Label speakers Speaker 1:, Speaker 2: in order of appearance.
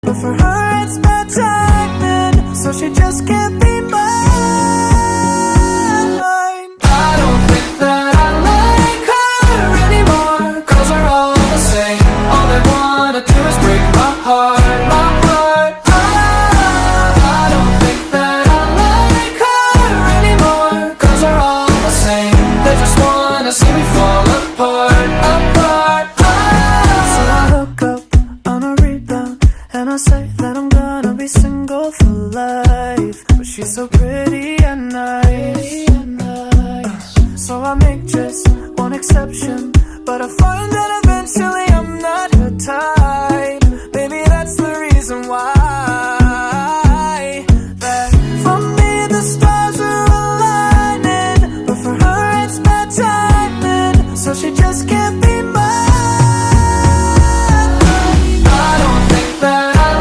Speaker 1: But for her it's bad timing, so she just can't be mine. I don't think that I like her anymore, 'cause we're all the same. All they wanna do is break my heart, my heart. I don't think that I like her anymore, 'cause we're all the same. They just wanna see me fall apart, apart. So I hook up on a rebound, and I say that I'm gonna be single for life. But she's so pretty and nice. So I make just one exception, but I find that eventually I'm not her type.